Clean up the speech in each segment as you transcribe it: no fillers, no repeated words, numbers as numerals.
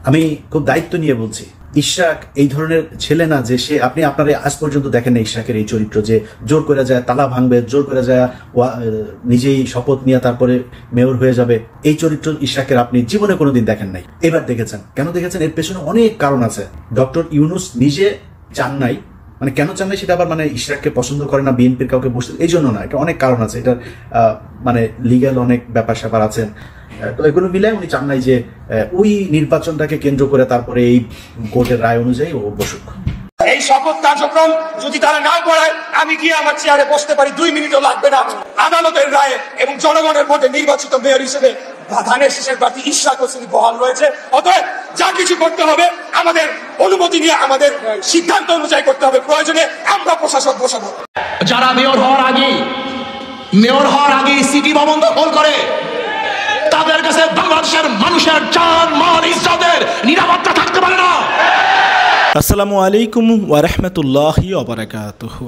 আমি খুব দায়িত্ব নিয়ে বলছি, ইশরাক এই ধরনের ছেলে না যে সে আপনি আপনারা আজ পর্যন্ত দেখেন না ইশরাকের এই চরিত্র যে জোর করে যায় তালা ভাঙবে, জোর করে যায় নিজেই শপথ নিয়ে তারপরে মেয়র হয়ে যাবে। এই চরিত্র ইশরাকের আপনি জীবনে কোনোদিন দেখেন নাই, এবার দেখেছেন। কেন দেখেছেন? এর পেছনে অনেক কারণ আছে। ডক্টর ইউনূস নিজে চান নাই, মানে কেন চান নাই সেটা আবার মানে ইশরাককে পছন্দ করে না, বিএনপির কাউকে বসতে, এই জন্য না, এটা অনেক কারণ আছে। এটার মানে লিগ্যাল অনেক ব্যাপার স্যাপার আছেন। তো এগুলো মিলে উনি চান নাই যে ওই নির্বাচনটাকে কেন্দ্র করে তারপরে এই কোর্টের রায় অনুযায়ী ও বসুক। এই শপথ কার্যক্রম যদি তারা না করায় আমি গিয়ে আমার চেয়ারে বসতে পারি, 2 মিনিটও লাগবে না। আদালতের রায়ে এবং জনগণের ভোটে নির্বাচিত মেয়র হিসেবে ধানের শীষের প্রার্থী ইশরাক হোসেন বহাল রয়েছে। অতএব যা কিছু করতে হবে আমাদের অনুমতি নিয়ে, আমাদের সিদ্ধান্ত অনুযায়ী করতে হবে। প্রয়োজনে আমরা প্রশাসক বসাবো। যারা মেয়র হওয়ার আগে সিটি ভবন দখল করে, তাদের কাছে বাংলাদেশের মানুষের জান মাল ইজ্জতের নিরাপত্তা থাকতে পারে না। আসসালামু আলাইকুম ওয়া রাহমাতুল্লাহি ওয়া বারাকাতুহু।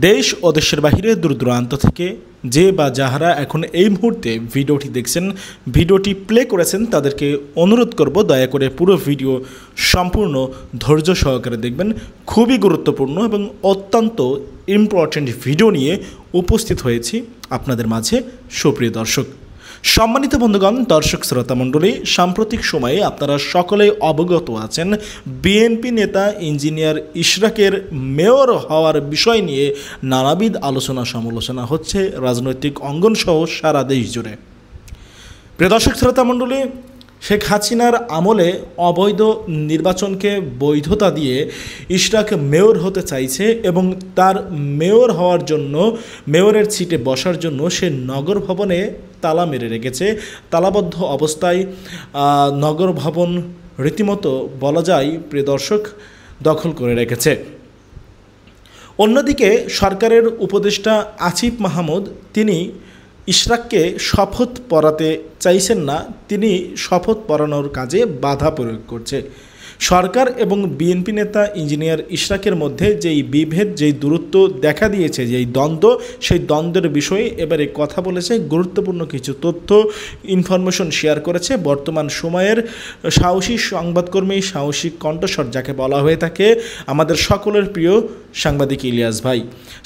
দেশ ও দেশের বাহিরে দূর দূরান্ত থেকে যে বা যাহারা এখন এই মুহূর্তে ভিডিওটি দেখছেন, ভিডিওটি প্লে করেছেন, তাদেরকে অনুরোধ করব দয়া করে পুরো ভিডিও সম্পূর্ণ ধৈর্য সহকারে দেখবেন। খুবই গুরুত্বপূর্ণ এবং অত্যন্ত ইম্পর্ট্যান্ট ভিডিও নিয়ে উপস্থিত হয়েছি আপনাদের মাঝে। সুপ্রিয় দর্শক, সম্মানিত বন্ধুগণ, দর্শক শ্রোতা মণ্ডলী, সাম্প্রতিক সময়ে আপনারা সকলেই অবগত আছেন বিএনপি নেতা ইঞ্জিনিয়ার ইশরাকের মেয়র হওয়ার বিষয় নিয়ে নানাবিধ আলোচনা সমালোচনা হচ্ছে রাজনৈতিক অঙ্গন সহ সারা দেশ জুড়ে। প্রিয় দর্শক শ্রোতা মণ্ডলী, শেখ হাসিনার আমলে অবৈধ নির্বাচনকে বৈধতা দিয়ে ইশরাক মেয়র হতে চাইছে এবং তার মেয়র হওয়ার জন্য, মেয়রের সিটে বসার জন্য সে নগর ভবনে তালা মেরে রেখেছে। তালাবদ্ধ অবস্থায় নগর ভবন রীতিমতো বলা যায় প্রিয় দর্শক দখল করে রেখেছে। অন্যদিকে সরকারের উপদেষ্টা আসিফ মাহমুদ তিনি ইশরাককে শপথ পড়াতে চাইছেন না, তিনি শপথ পড়ানোর কাজে বাধা প্রয়োগ করছে। সরকার এবং বিএনপি নেতা ইঞ্জিনিয়ার ইশরাকের মধ্যে যেই বিভেদ, যেই দূরত্ব দেখা দিয়েছে, যেই দ্বন্দ্ব, সেই দ্বন্দ্বের বিষয়ে এবারে কথা বলেছে, গুরুত্বপূর্ণ কিছু তথ্য ইনফরমেশন শেয়ার করেছে বর্তমান সময়ের সাহসী সংবাদকর্মী, সাহসী কণ্ঠস্বর যাকে বলা হয়ে থাকে, আমাদের সকলের প্রিয় সাংবাদিক ইলিয়াস ভাই।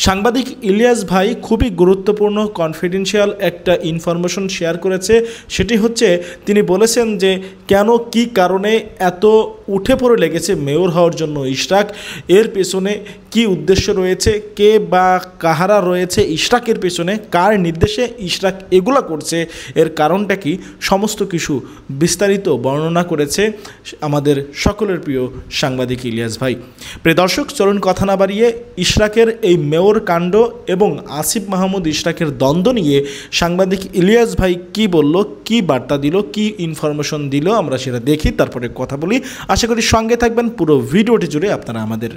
সাংবাদিক ইলিয়াস ভাই খুবই গুরুত্বপূর্ণ কনফিডেন্সিয়াল একটা ইনফরমেশন শেয়ার করেছে। সেটি হচ্ছে তিনি বলেছেন যে কেন, কি কারণে এত উঠে পড়ে লেগেছে মেয়র হওয়ার জন্য ইশরাক, এর পেছনে কি উদ্দেশ্য রয়েছে, কে বা কাহারা রয়েছে ইশরাকের পেছনে, কার নির্দেশে ইশরাক এগুলা করছে, এর কারণটা কি, সমস্ত কিছু বিস্তারিত বর্ণনা করেছে আমাদের সকলের প্রিয় সাংবাদিক ইলিয়াস ভাই। প্রিয় দর্শক, চলুন কথা না বাড়িয়ে ইশরাকের এই মেয়র কাণ্ড এবং আসিফ মাহমুদ ইশরাকের দ্বন্দ্ব নিয়ে সাংবাদিক ইলিয়াস ভাই কি বলল, কি বার্তা দিল, কি ইনফরমেশন দিল, আমরা সেটা দেখি, তারপরে কথা বলি। আশা করি সঙ্গে থাকবেন পুরো ভিডিওটি জুড়ে আপনারা আমাদের।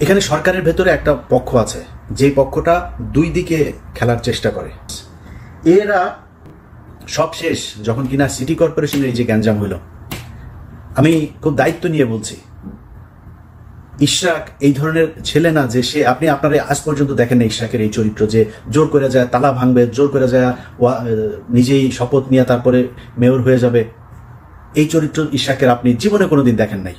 এখানে সরকারের ভেতরে একটা পক্ষ আছে যে পক্ষটা দুই দিকে খেলার চেষ্টা করে। এরা সব শেষ যখন কিনা সিটি কর্পোরেশনের এই যে গ্যাঞ্জাম হইল, আমি খুব দায়িত্ব নিয়ে বলছি, ইশরাক এই ধরনের ছেলে না যে সে আপনি আপনারা আজ পর্যন্ত দেখেন না ইশরাকের এই চরিত্র যে জোর করে যায় তালা ভাঙবে, জোর করে যায় নিজেই শপথ নিয়ে তারপরে মেয়র হয়ে যাবে। এই চরিত্র ইশরাকের আপনি জীবনে কোনোদিন দেখেন নাই,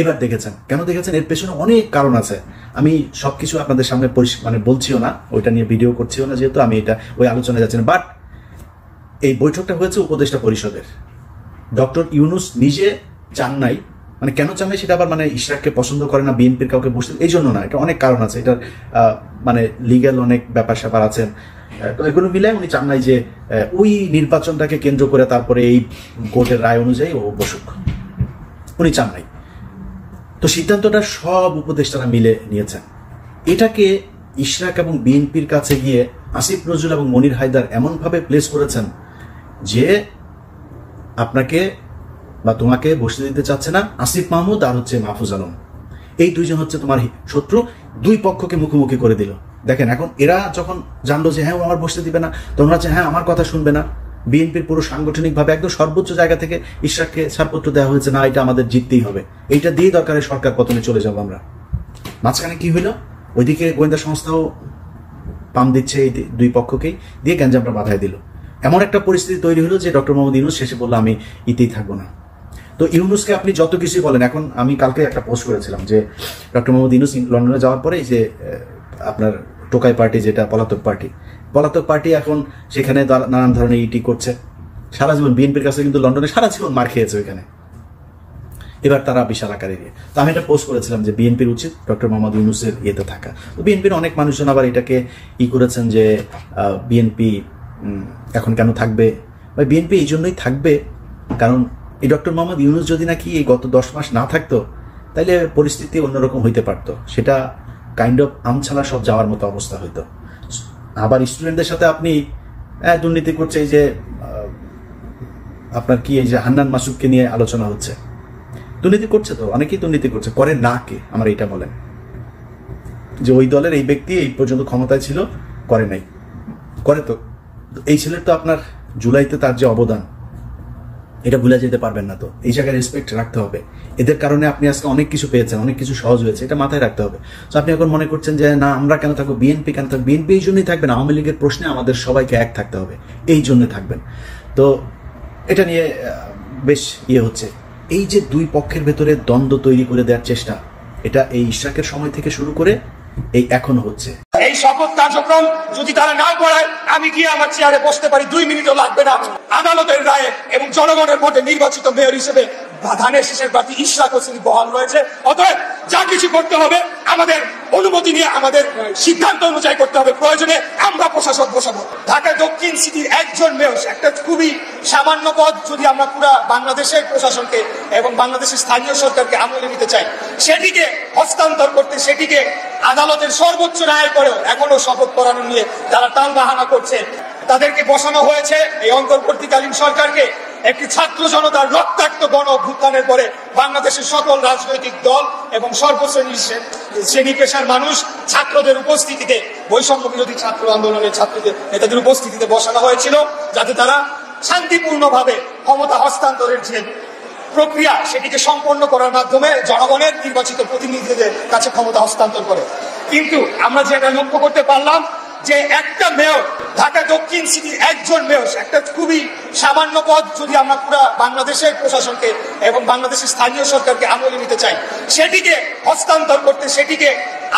এবার দেখেছেন। কেন দেখেছেন? এর পেছনে অনেক কারণ আছে। আমি সবকিছু আপনাদের সামনে মানে বলছিও না, ওইটা নিয়ে ভিডিও করছিও না, যেহেতু আমি এটা ওই আলোচনায় যাচ্ছি না। বাট এই বৈঠকটা হয়েছে উপদেষ্টা পরিষদের। ডক্টর ইউনূস নিজে চান নাই, মানে কেন চান নাই সেটা আবার মানে ইশরাককে পছন্দ করে না, বিএনপির কাউকে বসতে, এই জন্য না, এটা অনেক কারণ আছে। এটার মানে লিগ্যাল অনেক ব্যাপার স্যাপার আছেন। তো এগুলো মিলে উনি চান নাই যে ওই নির্বাচনটাকে কেন্দ্র করে তারপরে এই কোর্টের রায় অনুযায়ী ও বসুক, উনি চান নাই। তো সিদ্ধান্তটা সব উপদেষ্টারা মিলে নিয়েছেন। এটাকে ইশরাক এবং বিএনপির কাছে গিয়ে আসিফ নজরুল এবং মনির হায়দার এমনভাবে প্লেস করেছেন যে আপনাকে বা তোমাকে বসতে দিতে চাচ্ছে না আসিফ মাহমুদ আর হচ্ছে মাহফুজ আলম, এই দুইজন হচ্ছে তোমার শত্রু। দুই পক্ষকে মুখোমুখি করে দিল। দেখেন এখন এরা যখন জানলো যে হ্যাঁ আমার বসতে দিবে না, তখন হচ্ছে হ্যাঁ আমার কথা শুনবে না। বিএনপির পুরো সাংগঠনিকভাবে একদম সর্বোচ্চ জায়গা থেকে ইশরাককে ছাড়পত্র দেওয়া হয়েছে, না এটা আমাদের জিততেই হবে, এইটা দিয়ে দরকারে সরকার পতনে চলে যাবো আমরা। মাঝখানে কি হইল, ওইদিকে গোয়েন্দা সংস্থাও পাম দিচ্ছে এই দুই পক্ষকেই, দিয়ে গ্যাঞ্জামটা বাধায় দিল। এমন একটা পরিস্থিতি তৈরি হলো যে ডক্টর মোহাম্মদ ইউনূস শেষে বললো আমি ইতেই থাকবো না। তো ইউনুসকে আপনি যত কিছুই বলেন, এখন আমি কালকে একটা পোস্ট করেছিলাম যে ডক্টর মোহাম্মদ ইউনুস লন্ডনে যাওয়ার পরে যে আপনার টোকাই পার্টি, যেটা পলাতক পার্টি এখন সেখানে নানান ধরনের ইটি করছে। সারা জীবন বিএনপির কাছে কিন্তু লন্ডনে সারা জীবন মার খেয়েছে ওইখানে, এবার তারা বিশাল আকারে নিয়ে। তো আমি একটা পোস্ট করেছিলাম যে বিএনপির উচিত ডক্টর মোহাম্মদ ইউনুসের ইয়েতে থাকা। তো বিএনপির অনেক মানুষজন আবার এটাকে করেছেন যে বিএনপি এখন কেন থাকবে, বা বিএনপি এই জন্যই থাকবে কারণ এই ডক্টর মোহাম্মদ ইউনুস যদি নাকি এই গত 10 মাস না থাকতো তাহলে পরিস্থিতি অন্যরকম হইতে পারতো, সেটা কাইন্ড অফ আমছালা সব যাওয়ার মতো অবস্থা হইতো। আবার স্টুডেন্টদের সাথে আপনি দুর্নীতি করছে, এই যে আপনার কি এই যে হান্নান মাসুদকে নিয়ে আলোচনা হচ্ছে, দুর্নীতি করছে তো অনেকেই দুর্নীতি করছে, করে না কে আমার এইটা বলেন, যে ওই দলের এই ব্যক্তি এই পর্যন্ত ক্ষমতায় ছিল, করে নাই, করে তো। এই ছেলের তো আপনার জুলাইতে তার যে অবদান এটা ভুলে যেতে পারবেন না। তো এই জায়গায় রেসপেক্ট রাখতে হবে, এদের কারণে আপনি আজকে অনেক কিছু পেয়েছেন, অনেক কিছু সহজ হয়েছে, এটা মাথায় রাখতে হবে। তো আপনি এখন মনে করছেন যে না আমরা কেন থাকবো, বিএনপি কেন থাকবে, বিএনপি এই জন্যই থাকবেন, আওয়ামী লীগের প্রশ্নে আমাদের সবাইকে এক থাকতে হবে, এই জন্য থাকবেন। তো এটা নিয়ে বেশ হচ্ছে, এই যে দুই পক্ষের ভেতরে দ্বন্দ্ব তৈরি করে দেওয়ার চেষ্টা, এটা এই ইশরাকের সময় থেকে শুরু করে এই এখনো হচ্ছে। এই শপথ কার্যক্রম যদি তারা না করায় আমি গিয়ে আমার চেয়ারে বসতে পারি, 2 মিনিটও লাগবে না। আদালতের রায়ে এবং জনগণের ভোটে নির্বাচিত মেয়র হিসেবে ধানের শীষের প্রার্থী ইশরাক হোসেন বহাল রয়েছে। অতএব যা কিছু করতে হবে আমাদের অনুমতি নিয়ে, আমাদের সিদ্ধান্ত অনুযায়ী করতে হবে, প্রয়োজনে আমরা প্রশাসক বসাবো। ঢাকা দক্ষিণ সিটির একজন মেয়র, একটা খুবই সামান্য পদ, যদি আমরা পুরো বাংলাদেশের প্রশাসনকে এবং বাংলাদেশের স্থানীয় সরকারকে আমলে নিতে চাই, সেটিকে হস্তান্তর করতে, সেটিকে আদালতের সর্বোচ্চ রায়ের পরেও এখনো শপথ করানো নিয়ে তারা টাল বাহানা করছে। তাদেরকে বসানো হয়েছে এই অন্তর্বর্তীকালীন সরকারকে একটি ছাত্র জনতার রক্তাক্ত গণ অভ্যুত্থানের পরে বাংলাদেশের সকল রাজনৈতিক দল এবং শ্রেণী পেশার মানুষ, ছাত্রদের উপস্থিতিতে, বৈষম্য বিরোধী ছাত্র আন্দোলনের ছাত্রদের নেতাদের উপস্থিতিতে বসানো হয়েছিল, যাতে তারা শান্তিপূর্ণভাবে ক্ষমতা হস্তান্তরের যে প্রক্রিয়া সেটিকে সম্পন্ন করার মাধ্যমে জনগণের নির্বাচিত প্রতিনিধিদের কাছে ক্ষমতা হস্তান্তর করে। কিন্তু আমরা যেটা লক্ষ্য করতে পারলাম যে একটা মেয়র, ঢাকা দক্ষিণ সিটির একজন মেয়র, একটা খুবই সামান্য পদ, যদি আমরা পুরো বাংলাদেশের প্রশাসনকে এবং বাংলাদেশের স্থানীয় সরকারকে আমলে নিতে চাই, সেটিকে হস্তান্তর করতে, সেটিকে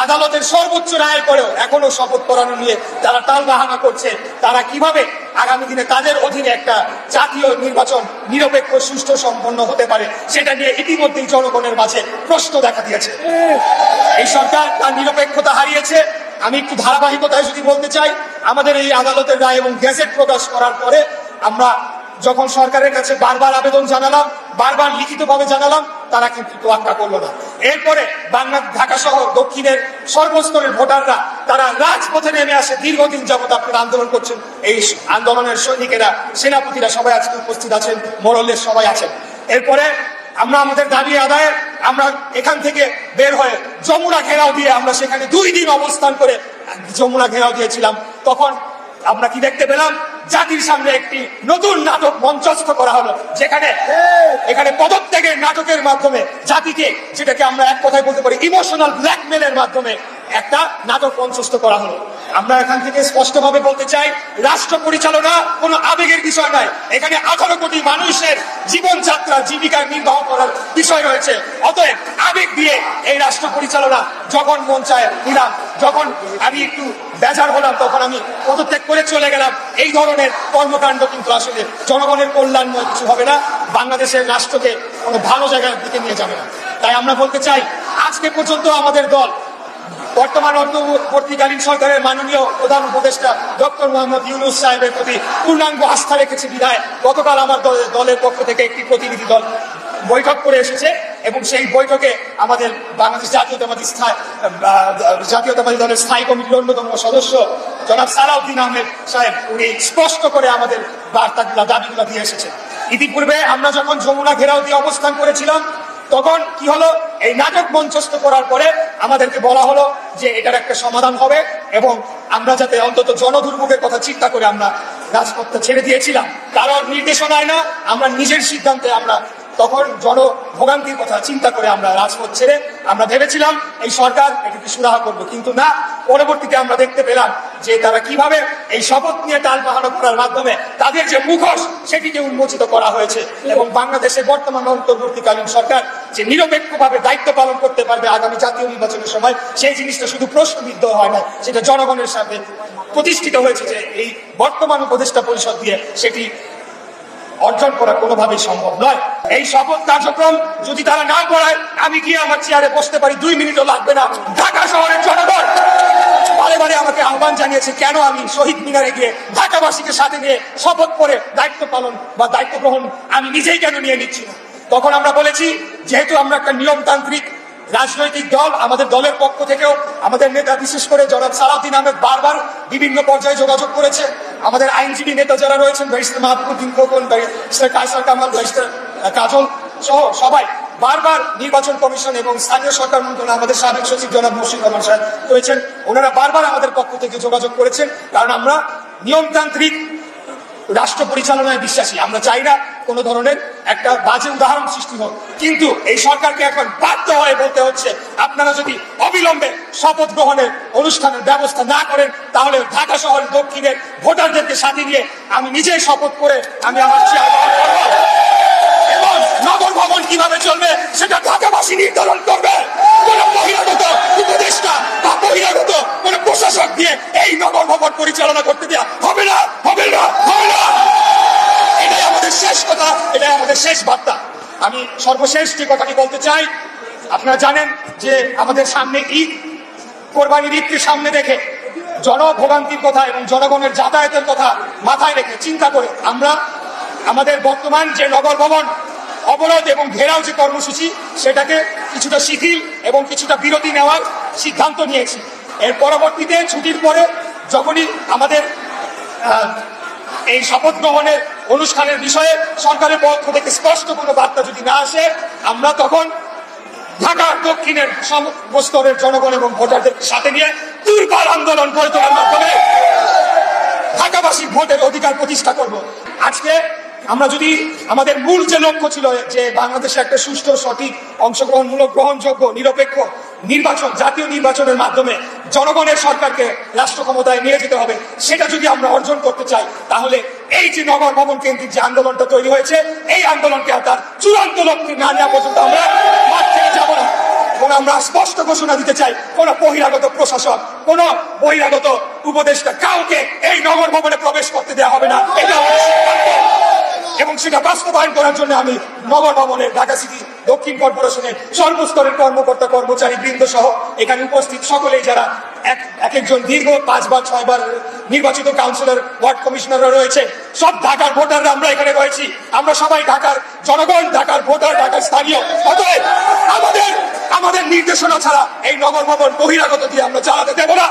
আদালতের সর্বোচ্চ রায়ের পরেও এখনো শপথ করানো নিয়ে তারা টাল বাহানা করছে। তারা কিভাবে আগামী দিনে তাদের অধীনে একটা জাতীয় নির্বাচন নিরপেক্ষ সুষ্ঠু সম্পন্ন হতে পারে, সেটা নিয়ে ইতিমধ্যেই জনগণের মাঝে প্রশ্ন দেখা দিয়েছে। এই সরকার তার নিরপেক্ষতা হারিয়েছে। আমি একটু ধারাবাহিকতায় যদি বলতে চাই, আমাদের এই আদালতের রায় এবং গেজেট প্রকাশ করার পরে আমরা যখন সরকারের কাছে বারবার আবেদন জানালাম, বারবার লিখিতভাবে জানালাম, তারা কিন্তু তোয়াক্কা করলো না। এরপরে ঢাকা শহর দক্ষিণের সর্বস্তরের ভোটাররা তারা রাজপথে নেমে আসে। দীর্ঘদিন যাবত আপনারা আন্দোলন করছেন, এই আন্দোলনের সৈনিকেরা, সেনাপতিরা সবাই আজকে উপস্থিত আছেন, মোড়লের সবাই আছেন। এরপরে আমরা আমাদের দাবি আদায়ে আমরা এখান থেকে বের হয়ে যমুনা ঘেরাও দিয়ে আমরা সেখানে 2 দিন অবস্থান করে যমুনা ঘেরাও দিয়েছিলাম। তখন আমরা কি দেখতে পেলাম, জাতির সামনে একটি নতুন নাটক মঞ্চস্থ করা হলো, যেখানে এখানে পদত্যাগের নাটকের মাধ্যমে জাতিকে, যেটাকে আমরা এক কথায় বলতে পারি ইমোশনাল ব্ল্যাকমেলের মাধ্যমে একটা নাটক মঞ্চস্থ করা হলো। আমরা এখান থেকে স্পষ্টভাবে বলতে চাই, রাষ্ট্র পরিচালনা কোনো আবেগের বিষয় নয়। এখানে 18 কোটি মানুষের জীবনযাত্রা, জীবিকা নির্বাহ করার বিষয় রয়েছে। অতএব আবেগ দিয়ে এই রাষ্ট্র পরিচালনা যখন মন চায় নিলাম, যখন আমি একটু বেজার হলাম তখন আমি পদত্যাগ করে চলে গেলাম। এই ধরনের কর্মকাণ্ড কিন্তু আসলে জনগণের কল্যাণময় কিছু হবে না, বাংলাদেশের রাষ্ট্রকে কোনো ভালো জায়গার দিকে নিয়ে যাবে না। তাই আমরা বলতে চাই, আজকে পর্যন্ত আমাদের দল বর্তমান অন্তর্বর্তীকালীন সরকারের মাননীয় প্রধান উপদেষ্টা ডক্টর মোহাম্মদ ইউনুস সাহেবের প্রতি পূর্ণাঙ্গ আস্থা রেখেছে বিধায় গতকাল আমার দলের পক্ষ থেকে একটি প্রতিনিধি দল বৈঠক করে এসেছে এবং সেই বৈঠকে আমাদের বাংলাদেশ জাতীয়তাবাদী দলের স্থায়ী কমিটির অন্যতম সদস্য জনাব সালাউদ্দিন আহমেদ সাহেব, উনি স্পষ্ট করে আমাদের বার্তাগুলা, দাবিগুলা দিয়ে এসেছে। ইতিপূর্বে আমরা যখন যমুনা ঘেরাও দিয়ে অবস্থান করেছিলাম, তখন কি হলো, এই নাটক মঞ্চস্থ করার পরে আমাদেরকে বলা হলো যে এটার একটা সমাধান হবে এবং আমরা যাতে অন্তত জনদুর্ভোগের কথা চিন্তা করে আমরা রাজপথটা ছেড়ে দিয়েছিলাম। কারণ নির্দেশনায় না, আমরা নিজের সিদ্ধান্তে আমরা তখন জনভোগান্তির কথা চিন্তা করে আমরা রাজপথ ছেড়ে আমরা ভেবেছিলাম এই সরকার এটাকে সুরাহা করবে, কিন্তু না। পরবর্তীতে আমরা দেখতে পেলাম যে তারা কিভাবে এই শপথ নিয়ে টাল বাহানো করার মাধ্যমে তাদের যে মুখোশ সেটিকে উন্মোচিত করা হয়েছে এবং বাংলাদেশের বর্তমান অন্তর্বর্তীকালীন সরকার যে নিরপেক্ষভাবে দায়িত্ব পালন করতে পারবে আগামী জাতীয় নির্বাচনের সময়, সেই জিনিসটা শুধু প্রশ্নবিদ্ধ হয় না, সেটা জনগণের সাথে প্রতিষ্ঠিত হয়েছে যে এই বর্তমান উপদেষ্টা পরিষদ দিয়ে সেটি অর্জন করা কোনোভাবেই সম্ভব নয়। এই শপথ কার্যক্রম যদি তারা না করায় আমি গিয়ে আমার চেয়ারে বসতে পারি, 2 মিনিটও লাগবে না। ঢাকা শহরের জনগণ বারে বারে আমাকে আহ্বান জানিয়েছে কেন আমি শহীদ মিনারে গিয়ে ঢাকাবাসীকে সাথে নিয়ে শপথ করে দায়িত্ব পালন বা দায়িত্ব গ্রহণ আমি নিজেই কেন নিয়ে নিচ্ছি না। তখন আমরা বলেছি যেহেতু আমরা একটা নিয়মতান্ত্রিক রাজনৈতিক দল, আমাদের দলের পক্ষ থেকেও আমাদের নেতা বিশেষ করে জনাব সালাউদ্দিন আহমেদ বারবার বিভিন্ন পর্যায়ে যোগাযোগ করেছে। আমাদের আইনজীবী নেতা যারা রয়েছেন barrister Mahbubuddin Khokon, barrister Kaiser Kamal, barrister Kajal সহ সবাই বারবার নির্বাচন কমিশন এবং স্থানীয় সরকার মন্ত্রণালয় আমাদের সাবেক সচিব জনাব মুর্শিদ রহমান সাহেব রয়েছেন, ওনারা বারবার আমাদের পক্ষ থেকে যোগাযোগ করেছেন। কারণ আমরা নিয়মতান্ত্রিক রাষ্ট্র পরিচালনায় বিশ্বাসী, আমরা চাই না কোনো ধরনের একটা বাজে উদাহরণ সৃষ্টি হোক। কিন্তু এই সরকারকে এখন বাধ্য হয়ে বলতে হচ্ছে আপনারা যদি অবিলম্বে শপথ গ্রহণের অনুষ্ঠানের ব্যবস্থা না করেন তাহলে ঢাকা শহরের দক্ষিণের ভোটারদেরকে সাথে নিয়ে আমি নিজেই শপথ করে আমি আমার চেয়ার গ্রহণ করব এবং নগর ভবন কিভাবে চলবে সেটা ঢাকাবাসী নির্ধারণ করবে। কোন বহিরাগত উপদেষ্টা বা বহিরাগত কোন প্রশাসক দিয়ে এই নগর ভবন পরিচালনা করতে দেওয়া হবে না, হবে না, হবে না। এটাই আমাদের শেষ কথা, এটাই আমাদের শেষ বার্তা। আমি সর্বশেষ যে কথাটি বলতে চাই, আপনারা জানেন যে আমাদের সামনে ঈদ, কোরবানির ঈদকে সামনে রেখে জনভোগান্তির কথা এবং জনগণের যাতায়াতের কথা মাথায় রেখে চিন্তা করে আমরা আমাদের বর্তমান যে নগর ভবন অবরোধ এবং ঘেরাও যে কর্মসূচি সেটাকে কিছুটা শিথিল এবং কিছুটা বিরতি নেওয়ার সিদ্ধান্ত নিয়েছি। এর পরবর্তীতে ছুটির পরে যখনই আমাদের এই শপথ গ্রহণের অনুষ্ঠানের বিষয়ে সরকারের পক্ষ থেকে স্পষ্ট কোনো বার্তা যদি না আসে, আমরা তখন ঢাকার দক্ষিণের স্তরের জনগণ এবং ভোটারদের সাথে নিয়ে দুর্বার আন্দোলন করে তোলার মাধ্যমে ঢাকাবাসীর ভোটের অধিকার প্রতিষ্ঠা করব। আজকে আমরা যদি আমাদের মূল যে লক্ষ্য ছিল যে বাংলাদেশে একটা সুষ্ঠু, সঠিক, অংশগ্রহণমূলক, গ্রহণযোগ্য, নিরপেক্ষ নির্বাচন, জাতীয় নির্বাচনের মাধ্যমে জনগণের সরকারকে রাষ্ট্র ক্ষমতায় নিয়ে যেতে হবে, সেটা যদি আমরা অর্জন করতে চাই তাহলে এই যে নগর ভবন কেন্দ্রিক যে আন্দোলনটা তৈরি হয়েছে এই আন্দোলনকে আর তার চূড়ান্ত লক্ষ্যে না নেওয়া পর্যন্ত আমরা মাঠ থেকে যাব না। এবং আমরা স্পষ্ট ঘোষণা দিতে চাই কোন বহিরাগত প্রশাসক, কোন বহিরাগত উপদেষ্টা কাউকে এই নগর ভবনে প্রবেশ করতে দেওয়া হবে না, এটা আমাদের সিদ্ধান্ত। এবং সেটা বাস্তবায়ন করার জন্য আমি নগর ভবনের ঢাকা সিটি দক্ষিণ কর্পোরেশনের সর্বস্তরের কর্মকর্তা কর্মচারী বৃন্দ সহ এখানে উপস্থিত সকলেই যারা এক একজন দীর্ঘ 5 বার 6 বার নির্বাচিত কাউন্সিলর, ওয়ার্ড কমিশনাররা রয়েছে, সব ঢাকার ভোটাররা আমরা এখানে রয়েছি। আমরা সবাই ঢাকার জনগণ, ঢাকার ভোটার, ঢাকার স্থানীয়। অতএব আমাদের নির্দেশনা ছাড়া এই নগর ভবন বহিরাগত দিয়ে আমরা চালাতে দেব না।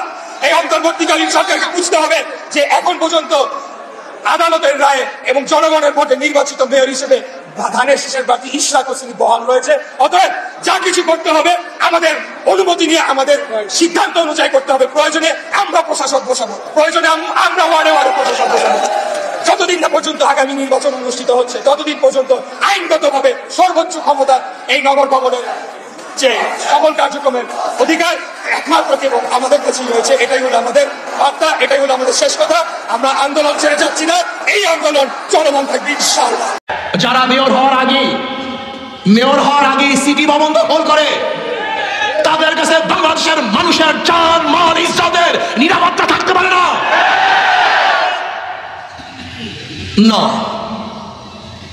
এই অন্তর্বর্তীকালীন সরকারকে বুঝতে হবে যে এখন পর্যন্ত আদালতের রায়ে এবং জনগণের ভোটে নির্বাচিত মেয়র হিসেবে ধানের শীষের প্রার্থী ইশরাক হোসেন বহাল রয়েছে। অতএব যা কিছু করতে হবে আমাদের অনুমতি নিয়ে, আমাদের সিদ্ধান্ত অনুযায়ী করতে হবে। প্রয়োজনে আমরা প্রশাসক বসাবো, প্রয়োজনে আমরা ওয়ার্ডে ওয়ার্ডে প্রশাসক বসাবো। যতদিন না পর্যন্ত আগামী নির্বাচন অনুষ্ঠিত হচ্ছে ততদিন পর্যন্ত আইনগতভাবে সর্বোচ্চ ক্ষমতা এই নগর ভবনের যে সকল কার্যক্রমের অধিকার একমাত্র কেবল আমাদের কাছেই রয়েছে। এটাই হলো আমাদের বার্তা, এটাই হলো আমাদের শেষ কথা। আমরা আন্দোলন ছেড়ে যাচ্ছি না, এই আন্দোলন চলমান থাকবে ইনশাআল্লাহ। যারা মেয়র হওয়ার আগে সিটি ভবন দখল করে তাদের কাছে বাংলাদেশের মানুষের জান, মাল, ইজ্জতের নিরাপত্তা থাকতে পারে না। না,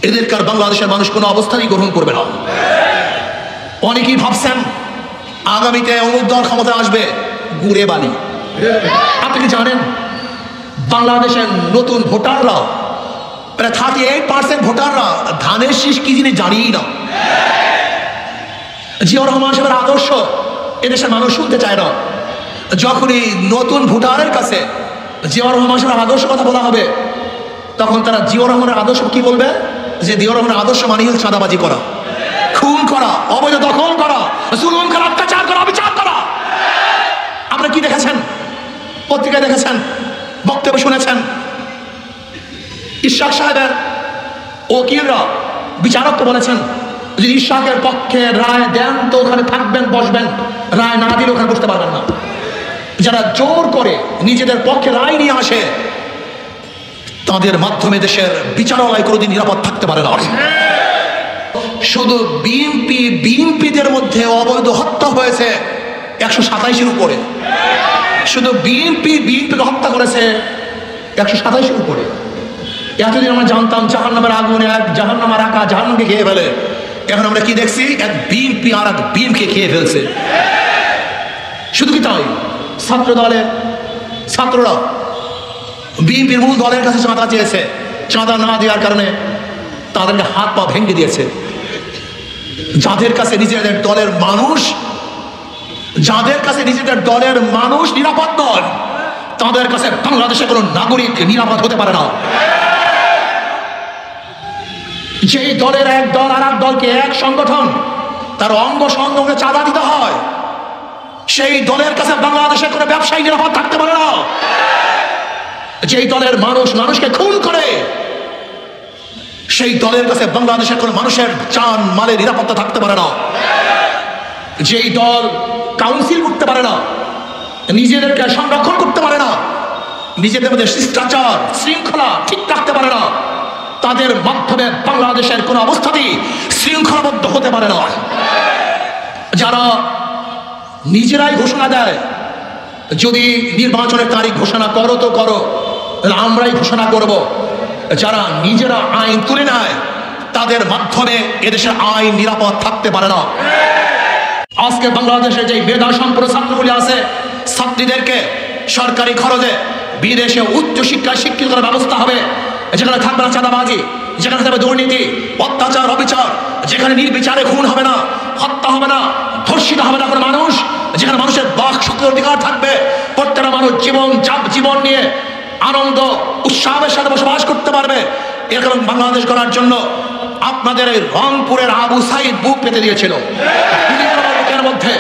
এদেরকে আর বাংলাদেশের মানুষ কোনো অবস্থাতেই গ্রহণ করবে না। অনেকেই ভাবছেন আগামীতে অমুক দল ক্ষমতা আসবে, গুড়ে বালি। আপনি কি জানেন বাংলাদেশের নতুন ভোটাররা, প্রায় 38% ভোটাররা ধানের শীষ কি জিনিস জানিই না। জিয়াউর রহমান সাহেবের আদর্শ এদেশের মানুষ শুনতে চায় না। যখনই নতুন ভোটারের কাছে জিয়াউর রহমান সাহেবের আদর্শ কথা বলা হবে তখন তারা জিয়াউর রহমানের আদর্শ কি বলবে? যে জিয়াউর রহমানের আদর্শ মানে হল চাঁদাবাজি করা, খুন করা, অবৈধ দখল করা, জুলুম করা, অত্যাচার করা, বিচার করা। আপনারা কি দেখেছেন? পত্রিকায় দেখেছেন, বক্তব্য শুনেছেন। ইশরাক সাহেবের ওকিলরা, বিচারক তো বলেছেন যদি ইশরাকের পক্ষে রায় দেন তো ওখানে থাকবেন, বসবেন, রায় না দিলে ওখানে বসতে পারবেন না। যারা জোর করে নিজেদের পক্ষে রায় নিয়ে আসে তাদের মাধ্যমে দেশের বিচারালয় কোনোদিন নিরাপদ থাকতে পারে না। শুধু বিএনপিদের মধ্যে অবৈধ হত্যা হয়েছে 127-এর উপরে। শুধু বিএনপিকে হত্যা করেছে 127-এর উপরে। এতদিন আমরা জানতাম জাহান্নামের আগুনে এক জাহান্নাম আর আকা জাহান্নামকে খেয়ে ফেলে। এখন আমরা কি দেখছি? এক বিএনপি আর এক বিএনপিকে খেয়ে ফেলছে। শুধু কি তাই, ছাত্র দলের ছাত্ররা বিএনপির মূল দলের কাছে চাঁদা চেয়েছে, চাঁদা না দেওয়ার কারণে তাদেরকে হাত পা ভেঙে দিয়েছে। যাদের কাছে নিজেদের দলের মানুষ নিরাপদ নয়, তাদের কাছে বাংলাদেশের কোনো নাগরিক নিরাপদ হতে পারে না। যেই দলের এক দল আর এক দলকে, এক সংগঠন তার অঙ্গ সংগঠনে চাঁদা দিতে হয়, সেই দলের কাছে বাংলাদেশের কোনো ব্যবসায়ী নিরাপদ থাকতে পারে না। যেই দলের মানুষকে খুন করে, সেই দলের কাছে বাংলাদেশের কোনো মানুষের জান মালের নিরাপত্তা থাকতে পারে না। যেই দল কাউন্সিল করতে পারে না, নিজেদেরকে সংরক্ষণ করতে পারে না, নিজেদের মধ্যে শিষ্টাচার শৃঙ্খলা ঠিক রাখতে পারে না, তাদের মাধ্যমে বাংলাদেশের কোনো অবস্থাতেই শৃঙ্খলাবদ্ধ হতে পারে না। যারা নিজেরাই ঘোষণা দেয়, যদি নির্বাচনের তারিখ ঘোষণা করো তো করো, আমরাই ঘোষণা করব, যারা নিজেরা আইন তুলে নেয় তাদের মাধ্যমে এদেশের আইন নিরাপদ থাকতে পারে না। আজকে বাংলাদেশে যে মেধা সম্পন্ন ছাত্রগুলি আছে, ছাত্রীদেরকে সরকারি খরচে বিদেশে উচ্চ শিক্ষায় শিক্ষিত করার ব্যবস্থা হবে, যেখানে থাকবে না চাঁদাবাজি, যেখানে থাকবে দুর্নীতি, অত্যাচার, অবিচার, যেখানে নির্বিচারে খুন হবে না, হত্যা হবে না, ধর্ষিত হবে না কোনো মানুষ, যেখানে মানুষের বাক শক্তির অধিকার থাকবে, প্রত্যেকটা মানুষ জীবন নিয়ে আনন্দ উৎসাহের সাথে বসবাস করতে পারবে। এর কারণ বাংলাদেশ গড়ার জন্য আপনাদের এই রংপুরের আবু সাইদ বুক পেতে দিয়েছিল। এর মধ্যে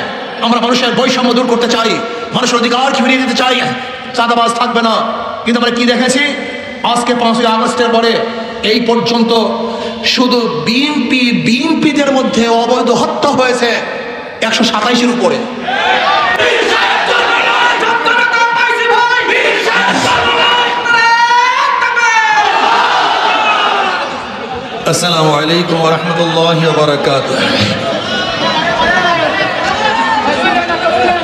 আমরা মানুষের বৈষম্য দূর করতে চাই, মানুষের অধিকার ফিরিয়ে দিতে চাই, চাঁদাবাজ থাকবে না। কিন্তু আমরা কি দেখেছি আজকে 5ই আগস্টের পরে এই পর্যন্ত? শুধু বিএনপিদের মধ্যে অবৈধ হত্যা হয়েছে 127-এর উপরে। আসসালামু আলাইকুম ওয়া রাহমাতুল্লাহি ওয়া বারাকাতুহু।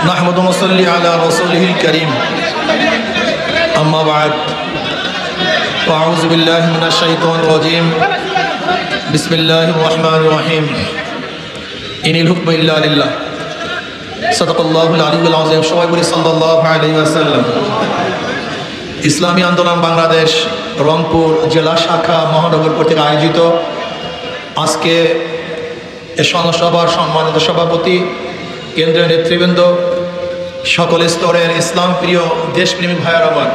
নাহমাদু ওয়া নুসাল্লি আলা রাসূলিহিল কারীম। আম্মা বা'দ। আউযু বিল্লাহি মিনাশ শাইতানির রাজীম। বিসমিল্লাহির রাহমানির রাহিম। ইনিল হুকমু ইল্লা লিল্লাহ। সাদাকাল্লাহুল আলিয়্যুল আযীম। সবাই বলি সাল্লাল্লাহু আলাইহি ওয়াসাল্লাম। ইসলামী আন্দোলন বাংলাদেশ রংপুর জেলা শাখা মহানগর কর্তৃক আয়োজিত আজকে এ সভার সম্মানিত সভাপতি, কেন্দ্রীয় নেতৃবৃন্দ, সকল স্তরের ইসলাম প্রিয় দেশপ্রেমিক ভাইয়ের আমার,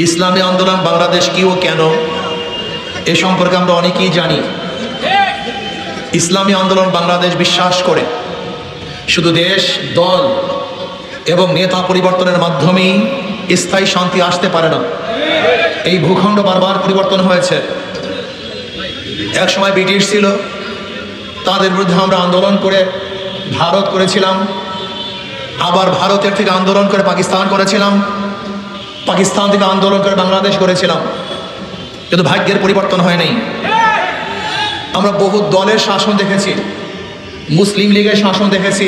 ইসলামী আন্দোলন বাংলাদেশ কি ও কেন এ সম্পর্কে আমরা অনেকেই জানি। ইসলামী আন্দোলন বাংলাদেশ বিশ্বাস করে শুধু দেশ, দল এবং নেতা পরিবর্তনের মাধ্যমেই স্থায়ী শান্তি আসতে পারে না। এই ভূখণ্ড বারবার পরিবর্তন হয়েছে। এক সময় ব্রিটিশ ছিল, তাদের বিরুদ্ধে আমরা আন্দোলন করে ভারত করেছিলাম, আবার ভারতের থেকে আন্দোলন করে পাকিস্তান করেছিলাম, পাকিস্তান থেকে আন্দোলন করে বাংলাদেশ করেছিলাম, কিন্তু ভাগ্যের পরিবর্তন হয়নি। আমরা বহু দলের শাসন দেখেছি, মুসলিম লীগের শাসন দেখেছি,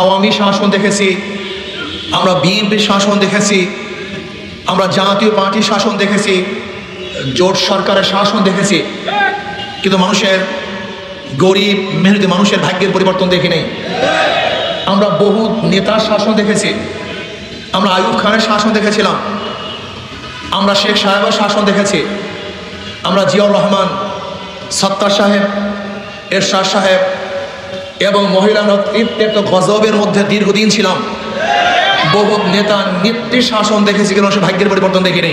আওয়ামী শাসন দেখেছি, আমরা বিএনপির শাসন দেখেছি, আমরা জাতীয় পার্টির শাসন দেখেছি, জোট সরকারের শাসন দেখেছি, কিন্তু মানুষের, গরিব মেহনতি মানুষের ভাগ্যের পরিবর্তন দেখি নেই। আমরা বহু নেতার শাসন দেখেছি, আমরা আইয়ুব খানের শাসন দেখেছিলাম, আমরা শেখ সাহেবের শাসন দেখেছি, আমরা জিয়াউর রহমান, সত্তার সাহেব, এরশাদ সাহেব এবং মহিলা নেতৃত্বের তো গজবের মধ্যে দীর্ঘদিন ছিলাম। বহু নেতা নেত্রীর শাসন দেখেছি, কিন্তু সে ভাগ্যের পরিবর্তন দেখিনি।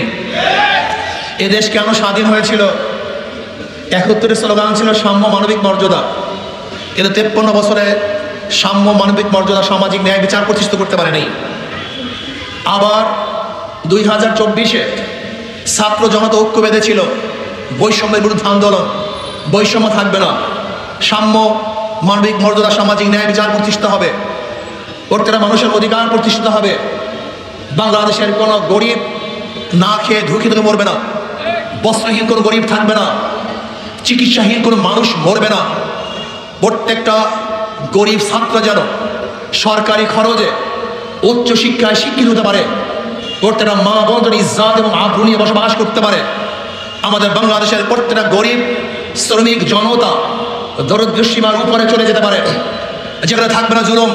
এদেশ কেন স্বাধীন হয়েছিল? 71-এর স্লোগান ছিল সাম্য মানবিক মর্যাদা, কিন্তু 53 বছরে সাম্য মানবিক মর্যাদা, সামাজিক ন্যায় বিচার প্রতিষ্ঠিত করতে পারেনি। আবার 2024-এ ছাত্র জনতা ঐক্য বেঁধেছিল, বৈষম্যের বিরুদ্ধে আন্দোলন, বৈষম্য থাকবে না, সাম্য, মানবিক মর্যাদা, সামাজিক ন্যায় বিচার প্রতিষ্ঠিত হবে, প্রত্যেকটা মানুষের অধিকার প্রতিষ্ঠিত হবে। বাংলাদেশের কোনো গরিব না খেয়ে ঢুকে ঢুকে মরবে না, বস্ত্রহীন কোনো গরিব থাকবে না, চিকিৎসাহীন কোনো মানুষ মরবে না। প্রত্যেকটা গরিব ছাত্র যেন সরকারি খরচে উচ্চশিক্ষায় শিক্ষিত হতে পারে, প্রত্যেকটা মা বোন ইজ্জত এবং আব্রু নিয়ে বসবাস করতে পারে। আমাদের বাংলাদেশের প্রত্যেকটা গরিব শ্রমিক জনতা দরিদ্র সীমার উপরে চলে যেতে পারে, যেখানে থাকবে না জুলুম,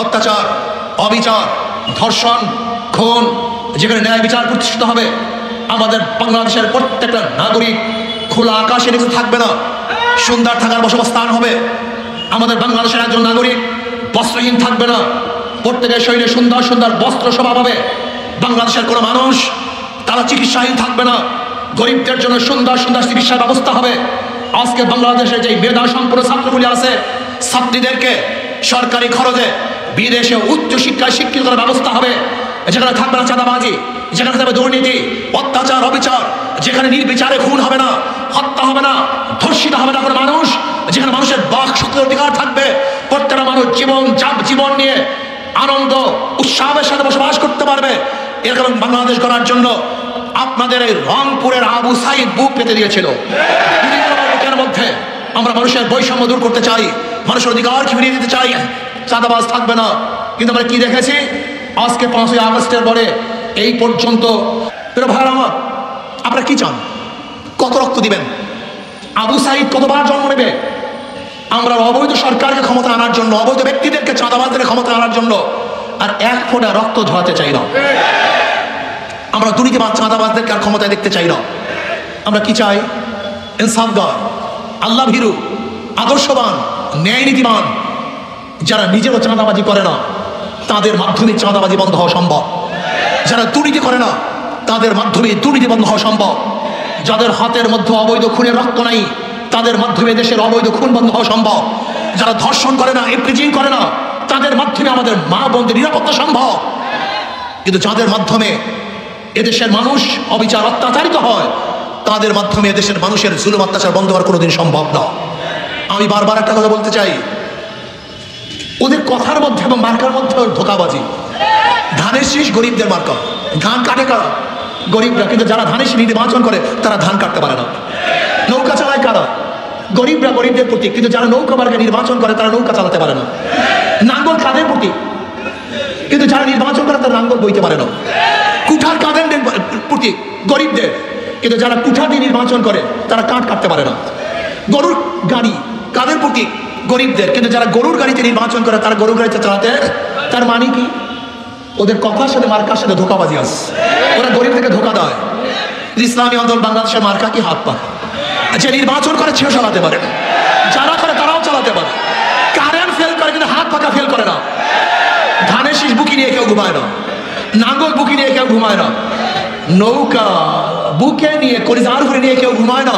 অত্যাচার, অবিচার, ধর্ষণ, খুন, যেখানে ন্যায় বিচার প্রতিষ্ঠিত হবে। আমাদের বাংলাদেশের প্রত্যেকটা নাগরিক খোলা আকাশের নিচে থাকবে না, সুন্দর থাকার বসবাসস্থান হবে। আমাদের বাংলাদেশের একজন নাগরিক বস্ত্রহীন থাকবে না, প্রত্যেকের শরীরে সুন্দর সুন্দর বস্ত্র শোভা পাবে। বাংলাদেশের কোনো মানুষ তারা চিকিৎসাহীন থাকবে না, গরিবদের জন্য সুন্দর সুন্দর চিকিৎসার ব্যবস্থা হবে। আজকে বাংলাদেশের যে মেধা সম্পন্ন ছাত্রগুলি আছে, ছাত্রীদেরকে সরকারি খরচে বিদেশে উচ্চ শিক্ষায় শিক্ষিত করার ব্যবস্থা হবে, যেখানে থাকবে না চাঁদাবাজি, যেখানে থাকবে দুর্নীতি, অত্যাচার, অবিচার, যেখানে নির্বিচারে খুন হবে না, হত্যা হবে না, ধর্ষিত হবে না কোনো মানুষ, যেখানে মানুষের বাক শক্তির অধিকার থাকবে। প্রত্যেকটা মানুষ জীবন নিয়ে আনন্দ উৎসাহের সাথে বসবাস করতে পারবে। এরকম বাংলাদেশ গড়ার জন্য আপনাদের এই রংপুরের আবু সাইদ বুক পেতে দিয়েছিল। বুকের মধ্যে আমরা মানুষের বৈষম্য দূর করতে চাই, মানুষের অধিকার ফিরিয়ে দিতে চাই, চাঁদাবাজ থাকবে না। কিন্তু আমরা কি দেখেছি আজকে 5ই আগস্টের পরে এই পর্যন্ত? ভাই আমার, আপনারা কি চান? কত রক্ত দিবেন? আবু সাইদ কতবার জন্ম নেবে? আমরা অবৈধ সরকারকে ক্ষমতা আনার জন্য, অবৈধ ব্যক্তিদেরকে, চাঁদাবাজদের ক্ষমতা আনার জন্য আর এক ফোঁটা রক্ত ঝরাতে চাই না। আমরা দুর্নীতিবাজ চাঁদাবাজদেরকে আর ক্ষমতায় দেখতে চাই না। আমরা কি চাই? ইনসাফগার, আল্লাহ ভীরু, আদর্শবান, ন্যায় নীতিবান, যারা নিজেরও চাঁদাবাজি করে না, তাদের মাধ্যমে চাঁদাবাজি বন্ধ হওয়া সম্ভব। যারা দুর্নীতি করে না, তাদের মাধ্যমে দুর্নীতি বন্ধ হওয়া সম্ভব। যাদের হাতের মধ্যে অবৈধ খুনের রক্ত নাই, তাদের মাধ্যমে দেশের অবৈধ খুন বন্ধ হওয়া সম্ভব। যারা ধর্ষণ করে না, ইফটিজিং করে না, তাদের মাধ্যমে আমাদের মা বোনদের নিরাপত্তা সম্ভব। কিন্তু যাদের মাধ্যমে এদেশের মানুষ অবিচার অত্যাচারিত হয়, তাদের মাধ্যমে এদেশের মানুষের জুলুম অত্যাচার বন্ধ হওয়ার কোনোদিন সম্ভব না। আমি বারবার একটা কথা বলতে চাই, ওদের কথার মধ্যে এবং মার্কার মধ্যে ধোঁকাবাজি। ধানের শীষ গরিবদের মার্কা, ধান কাটে কারা? গরিবরা। কিন্তু যারা ধানের শীষ নির্বাচন করে তারা ধান কাটতে পারে না। নৌকা চালায় কারা? গরিবরা, গরিবদের প্রতীক। কিন্তু যারা নৌকা মার্কা নির্বাচন করে তারা নৌকা চালাতে পারে না। নাঙ্গল কাদের প্রতীক? কিন্তু যারা নির্বাচন করে তারা নাঙ্গল বইতে পারে না। কুঠার কাদের প্রতীক? গরিবদের। কিন্তু যারা কুঠা দিয়ে নির্বাচন করে তারা কাঠ কাটতে পারে না। গরুর গাড়ি কাদের প্রতীক? গরিবদের। কিন্তু যারা গরুর গাড়িতে নির্বাচন করে তারা গরুর গাড়িতে চালাতে, তার মানে কি? ওদের কথার সাথে মার্কার সাথে ধোঁকাবাজি আছে। ওরা গরিবদেরকে ধোঁকা দেয়। ইসলামী আন্দোলন বাংলাদেশের মার্কা কি? হাত পা। যে নির্বাচন করে সেও চালাতে পারে, যারা করে তারাও চালাতে পারে। কারেন্ট ফেল করে কিন্তু হাত পাকা ফেল করে না। ধানের শীষ বুকি নিয়ে কেউ ঘুমায় না, নাঙ্গল বুকি নিয়ে কেউ ঘুমায় না, নৌকা বুকে নিয়ে কলিজার উপরে নিয়ে কেউ ঘুমায় না।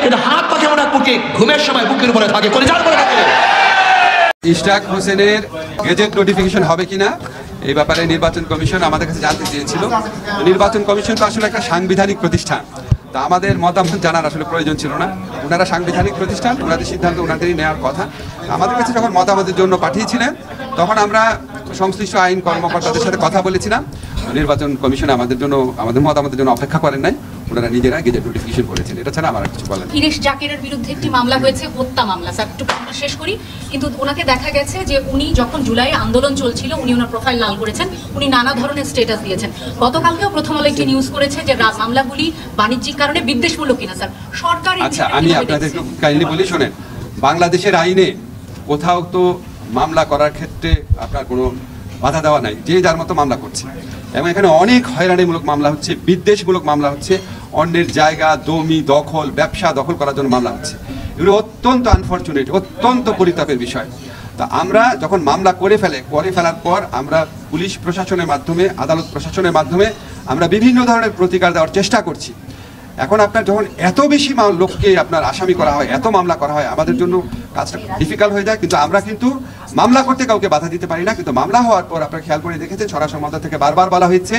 কিন্তু হাত পাকে এমন এক বুকে ঘুমের সময় বুকের উপরে থাকে, কলিজার উপরে থাকে। ইশরাক হোসেনের গেজেট নোটিফিকেশন হবে কিনা এই ব্যাপারে নির্বাচন কমিশন আমাদের কাছে জানতে চেয়েছিল। নির্বাচন কমিশন তো আসলে একটা সাংবিধানিক প্রতিষ্ঠান, তা আমাদের মতামত জানার আসলে প্রয়োজন ছিল না। ওনারা সাংবিধানিক প্রতিষ্ঠান, ওনাদের সিদ্ধান্ত ওনাদেরই নেওয়ার কথা। আমাদের কাছে যখন মতামতের জন্য পাঠিয়েছিলেন তখন আমরা সংশ্লিষ্ট আইন কর্মকর্তাদের সাথে কথা বলেছিলাম। নির্বাচন কমিশন আমাদের মতামতের জন্য অপেক্ষা করেন নাই, ওনারা নিজেরা গেজেট নোটিফিকেশন করেছেন। এটা ছাড়া আমার কিছু বলেন। ফিরেশ জাকিরের বিরুদ্ধে একটি মামলা হয়েছে, হত্যা মামলা। স্যার একটু আমরা শেষ করি। কিন্তু ওনাকে দেখা গেছে যে উনি যখন জুলাই আন্দোলন চলছিল উনি ওনার প্রোফাইল লাল করেছেন, উনি নানা ধরনের স্ট্যাটাস দিয়েছেন। গতকালকেও প্রথম আলো একটি নিউজ করেছে যে মামলাগুলি বাণিজ্যিক কারণে বিদ্বেষমূলক কিনা। স্যার সরকার, আচ্ছা আমি আপনাদের একটু কাইন্ডলি বলি শোনেন, বাংলাদেশের আইনে কোথাও তো মামলা করার ক্ষেত্রে আপনার কোনো বাধা দেওয়া নাই, যে যার মতো মামলা করছে। এবং এখানে অনেক হয়রানিমূলক মামলা হচ্ছে, বিদ্বেষমূলক মামলা হচ্ছে, অন্যের জায়গা জমি দখল, ব্যবসা দখল করার জন্য মামলা হচ্ছে। এগুলো অত্যন্ত আনফর্চুনেট, অত্যন্ত পরিতাপের বিষয়। তা আমরা যখন মামলা করে ফেলার পর আমরা পুলিশ প্রশাসনের মাধ্যমে, আদালত প্রশাসনের মাধ্যমে আমরা বিভিন্ন ধরনের প্রতিকার দেওয়ার চেষ্টা করছি। এখন আপনার যখন এত বেশি লোককে আপনার আসামি করা হয়, এত মামলা করা হয়, আমাদের জন্য কাজটা ডিফিকাল্ট হয়ে যায়। কিন্তু আমরা কিন্তু মামলা করতে কাউকে বাধা দিতে পারি না। কিন্তু মামলা হওয়ার পর আপনারা খেয়াল করে দেখেছেন, স্বরাষ্ট্র মন্ত্রণালয় থেকে বারবার বলা হয়েছে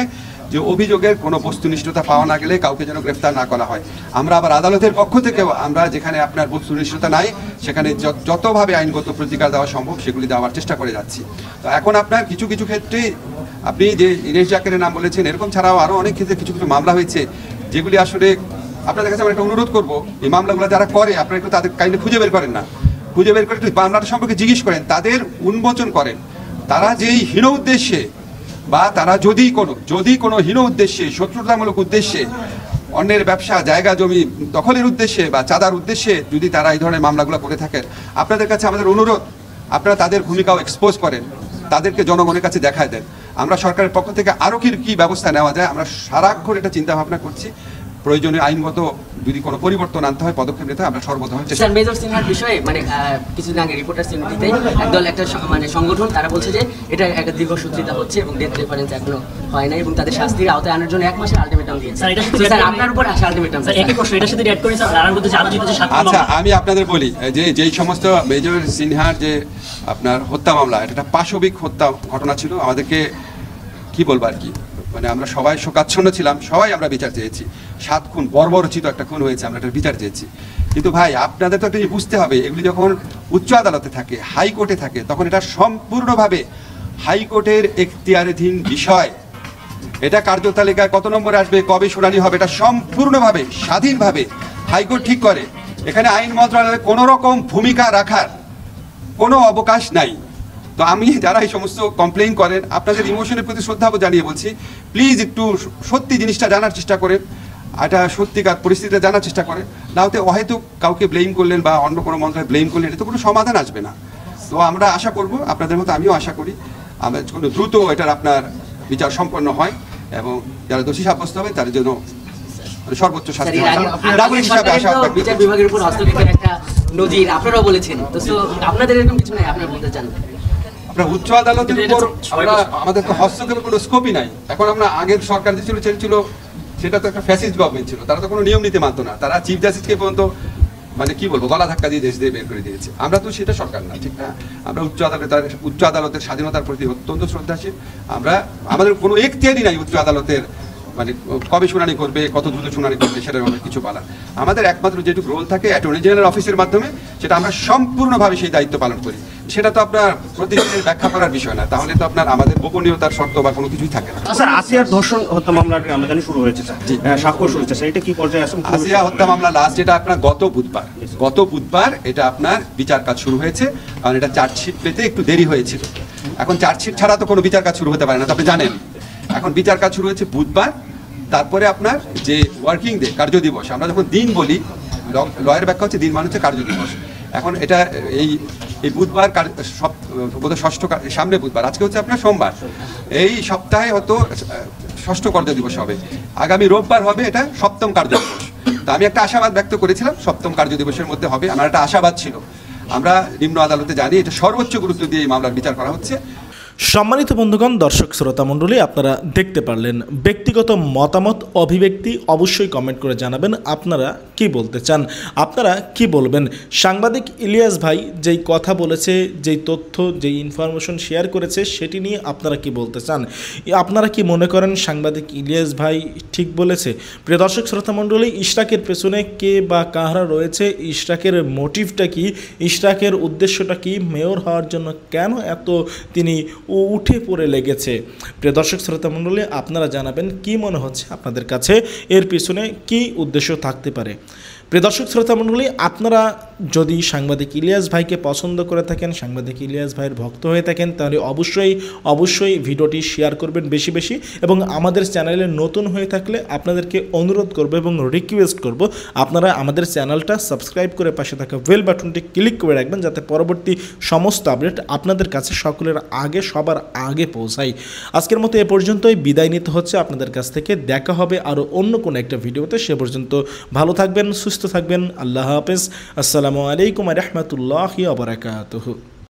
যে অভিযোগের কোনো বস্তুনিষ্ঠতা পাওয়া না গেলে কাউকে যেন গ্রেফতার না করা হয়। আমরা আবার আদালতের পক্ষ থেকেও আমরা যেখানে আপনার বস্তুনিষ্ঠতা নাই সেখানে যতভাবে আইনগত প্রতিকার দেওয়া সম্ভব সেগুলি দেওয়ার চেষ্টা করে যাচ্ছি। তো এখন আপনার কিছু কিছু ক্ষেত্রে আপনি যে ইনেশ জাকেরের নাম বলেছেন, এরকম ছাড়াও আরও অনেক ক্ষেত্রে কিছু কিছু মামলা হয়েছে যেগুলি আসলে আপনাদের কাছে আমরা একটা অনুরোধ করবো, এই মামলাগুলো যারা করে আপনারা একটু তাদের কাইন্ডলি খুঁজে বের করেন না, খুঁজে বের করে একটু মামলাটা সম্পর্কে জিজ্ঞেস করেন, তাদের উন্মোচন করেন। তারা যেই হীন উদ্দেশ্যে বা তারা যদি কোনো হীন উদ্দেশ্যে, শত্রুতামূলক উদ্দেশ্যে, অন্যের ব্যবসা, জায়গা জমি দখলের উদ্দেশ্যে বা চাঁদার উদ্দেশ্যে যদি তারা এই ধরনের মামলাগুলো করে থাকেন, আপনাদের কাছে আমাদের অনুরোধ আপনারা তাদের ভূমিকাও এক্সপোজ করেন, তাদেরকে জনগণের কাছে দেখায় দেন। আমরা সরকারের পক্ষ থেকে আরও কি ব্যবস্থা নেওয়া যায় আমরা সারাক্ষণ এটা চিন্তা ভাবনা করছি। প্রয়োজনীয় আইনগত যদি কোনো পরিবর্তন আনতে হয়, পদক্ষেপ নিতে হয়, আমরা সর্বদা স্যার মেজর সিনহার বিষয়ে মানে কিছুদিন আগে রিপোর্টার সিনেটিতে একদল একটা মানে সংগঠন তারা বলছে যে এটা একটা দীর্ঘসূত্রিতা হচ্ছে এবং ডেথ রেফারেন্স এখনো হয় না এবং তাদের শাস্তির আওতায় আনার জন্য 1 মাসের আলটিমেটাম দিয়েছে। স্যার আপনার উপর আসে আলটিমেটাম একই প্রশ্ন, এটার সাথে অ্যাড করে স্যার রানার মধ্যে যে আলোচিত যে 7 আচ্ছা আমি আপনাদের বলি যে যেই সমস্ত মেজর সিনহার যে আপনার হত্যা মামলা, এটা একটা পাশবিক হত্যা ঘটনা ছিল। আমাদেরকে কি বলবো আর কি, মানে আমরা সবাই শোকাচ্ছন্ন ছিলাম, সবাই আমরা বিচার চেয়েছি। 7 খুন, বর্বরচিত একটা খুন হয়েছে, আমরা এটার বিচার চেয়েছি। কিন্তু ভাই আপনাদের তো একটা জিনিস বুঝতে হবে, এগুলি যখন উচ্চ আদালতে থাকে, হাইকোর্টে থাকে, তখন এটা সম্পূর্ণভাবে হাইকোর্টের এখতিয়ারাধীন বিষয়। এটা কার্যতালিকায় কত নম্বরে আসবে, কবে শুনানি হবে, এটা সম্পূর্ণভাবে স্বাধীনভাবে হাইকোর্ট ঠিক করে। এখানে আইন মন্ত্রণালয়ে কোনো রকম ভূমিকা রাখার কোনো অবকাশ নাই। তো আমি যারা এই সমস্ত কমপ্লেইন করেন, আপনাদের ইমোশনের প্রতি শ্রদ্ধা জানিয়ে বলছি, প্লিজ একটু সত্যি জিনিসটা জানার চেষ্টা করেন, এটা সত্যিকার পরিস্থিতিটা জানার চেষ্টা করেন। না হতে হয়তো কাউকে ব্লেম করলেন বা অন্য কোনো মন্ত্রণালয় ব্লেম করলেন, এটা তো কোনো সমাধান আসবে না। তো আমরা আশা করব, আপনাদের মতো আমিও আশা করি, আমরা কোনো দ্রুত এটার আপনার বিচার সম্পন্ন হয় এবং যারা দোষী সাব্যস্ত হবে তাদের জন্য সর্বোচ্চ শাস্তি নাগরিক হিসাবে আশা বিচার বিভাগের উপর হস্তক্ষেপের একটা নজির আপনারাও বলেছেন। তো আপনাদের এরকম কিছু নাই আপনারা বলতে চান? আমরা উচ্চ আদালতের উপর আমাদের তো হস্তক্ষেপের কোনো স্কোপই নাই। এখন আমরা আগের সরকার যে ছিল সেটা তো একটা ফ্যাসিস্ট গভর্নমেন্ট ছিল, তারা তো কোনো নিয়ম নীতি মানতো না, তারা চিফ জাস্টিসকে পর্যন্ত মানে কি বলবো গলা ধাক্কা দিয়ে দেশ দিয়ে বের করে দিয়েছে। আমরা তো সেটা সরকার না, ঠিক না? আমরা উচ্চ আদালতের স্বাধীনতার প্রতি অত্যন্ত শ্রদ্ধাশীল। আমরা আমাদের কোনো এখতিয়ারই নাই উচ্চ আদালতের মানে কবে শুনানি করবে, কত দ্রুত শুনানি করবে সেটার অনেক কিছু বলার। আমাদের একমাত্র যেটুকু রোল থাকে অ্যাটর্নি জেনারেল অফিসের মাধ্যমে, সেটা আমরা সম্পূর্ণভাবে সেই দায়িত্ব পালন করি। সেটা তো আপনার প্রতিদিনের ব্যাখ্যা করার বিষয় না, তাহলে তো আপনার আমাদের গোপনীয়তার শর্ত বা কোনো কিছুই থাকে না। স্যার আসিয়ার ধর্ষণ হত্যা মামলাটি আমরা জানি শুরু হয়েছে স্যার, স্বাক্ষর শুরু হয়েছে, এটা কি পর্যায়ে আছে? আসিয়া হত্যা মামলা লাস্ট যেটা আপনার গত বুধবার এটা আপনার বিচার কাজ শুরু হয়েছে, কারণ এটা চার্জশিট পেতে একটু দেরি হয়েছিল। এখন চার্জশিট ছাড়া তো কোনো বিচার কাজ শুরু হতে পারে না, আপনি জানেন। এখন বিচার কাজ শুরু হয়েছে বুধবার, তারপরে আপনার যে ওয়ার্কিং ডে, কার্য দিবস, আমরা যখন দিন বলি, লয়ের ব্যাখ্যা হচ্ছে দিন মানে হচ্ছে কার্য দিবস। এখন এটা এই বুধবার বোধহয় ষষ্ঠ, সামনে বুধবার, আজকে হচ্ছে আপনার সোমবার, এই সপ্তাহে হয়তো ষষ্ঠ কার্য দিবস হবে, আগামী রোববার হবে এটা 7ম কার্য দিবস। তো আমি একটা আশাবাদ ব্যক্ত করেছিলাম 7ম কার্য দিবসের মধ্যে হবে, আমার একটা আশাবাদ ছিল। আমরা নিম্ন আদালতে জানি এটা সর্বোচ্চ গুরুত্ব দিয়ে এই মামলার বিচার করা হচ্ছে। সম্মানিত বন্ধুগণ, দর্শক শ্রোতা মণ্ডলী, আপনারা দেখতে পারলেন। ব্যক্তিগত মতামত অভিব্যক্তি অবশ্যই কমেন্ট করে জানাবেন আপনারা কি বলতে চান, আপনারা কি বলবেন। সাংবাদিক ইলিয়াস ভাই যেই কথা বলেছে, যেই তথ্য, যেই ইনফরমেশন শেয়ার করেছে, সেটি নিয়ে আপনারা কি বলতে চান? আপনারা কি মনে করেন সাংবাদিক ইলিয়াস ভাই ঠিক বলেছে? প্রিয় দর্শক শ্রোতা মণ্ডলী, ইশরাকের পেছনে কে বা কাহারা রয়েছে, ইশরাকের মোটিভটা কি, ইশরাকের উদ্দেশ্যটা কি, মেয়র হওয়ার জন্য কেন এত তিনি উঠে পড়ে লেগেছে? প্রিয় দর্শক শ্রোতা মণ্ডলী, আপনারা জানাবেন কি মনে হচ্ছে আপনাদের কাছে, এর পিছনে কি উদ্দেশ্য থাকতে পারে। প্রিয় দর্শক শ্রোতা মণ্ডলী, আপনারা যদি সাংবাদিক ইলিয়াস ভাইকে পছন্দ করে থাকেন, সাংবাদিক ইলিয়াস ভাইয়ের ভক্ত হয়ে থাকেন, তাহলে অবশ্যই ভিডিওটি শেয়ার করবেন বেশি বেশি, এবং আমাদের চ্যানেলে নতুন হয়ে থাকলে আপনাদেরকে অনুরোধ করব এবং রিকোয়েস্ট করব আপনারা আমাদের চ্যানেলটা সাবস্ক্রাইব করে পাশে থাকা বেল বাটনটি ক্লিক করে রাখবেন, যাতে পরবর্তী সমস্ত আপডেট আপনাদের কাছে সকলের আগে সবার আগে পৌঁছায়। আজকের মতো এ পর্যন্তই, বিদায় নিতে হচ্ছে আপনাদের কাছ থেকে। দেখা হবে আরও অন্য কোনো একটা ভিডিওতে, সে পর্যন্ত ভালো থাকবেন, সুস্থ থাকবেন। আল্লাহ হাফেজ। আসসালামু আলাইকুম ওয়া রাহমাতুল্লাহি ওয়া বারাকাতুহু।